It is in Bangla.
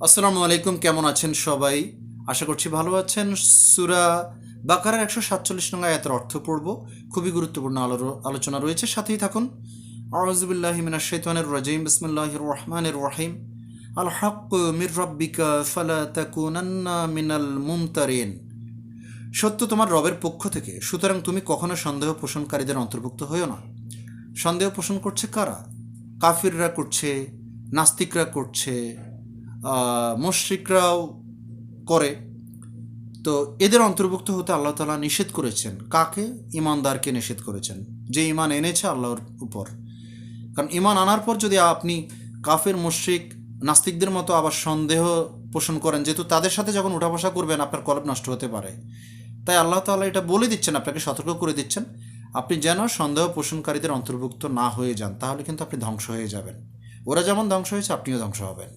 আসসালামু আলাইকুম, কেমন আছেন সবাই? আশা করছি ভালো আছেন। সূরা বাকারার ১৪৭ নং আয়াতের অর্থ পড়ব। খুবই গুরুত্বপূর্ণ আলোচনা রয়েছে, সাথেই থাকুন। আউযু বিল্লাহি মিনাশ শাইতানির রাজিম। বিসমিল্লাহির রহমানির রহিম। আল হাক্কু মির রাব্বিকা ফালা তাকুনান্না মিনাল মুমতারিন। সত্য তোমার রবের পক্ষ থেকে, সুতরাং তুমি কখনো সন্দেহ পোষণকারীদের অন্তর্ভুক্ত হইও না। সন্দেহ পোষণ করছে কারা? কাফিররা করছে, নাস্তিকরা করছে, মুশরিকরাও করে। তো এদের অন্তর্ভুক্ত হতে আল্লাহ তাআলা নিষেধ করেছেন। কাকে? ঈমানদারকে নিষেধ করেছেন, যে ঈমান এনেছে আল্লাহর উপর। কারণ ঈমান আনার পর যদি আপনি কাফের, মুশরিক, নাস্তিকদের মতো আবার সন্দেহ পোষণ করেন, যেহেতু তাদের সাথে যখন উঠা বসা করবেন আপনার কলব নষ্ট হতে পারে। তাই আল্লাহ তাআলা এটা বলে দিচ্ছেন, আপনাকে সতর্ক করে দিচ্ছেন, আপনি যেন সন্দেহ পোষণকারীদের অন্তর্ভুক্ত না হয়ে যান, তাহলে কিন্তু আপনি ধ্বংস হয়ে যাবেন। ওরা যেমন ধ্বংস হয়েছে আপনিও ধ্বংস হবেন।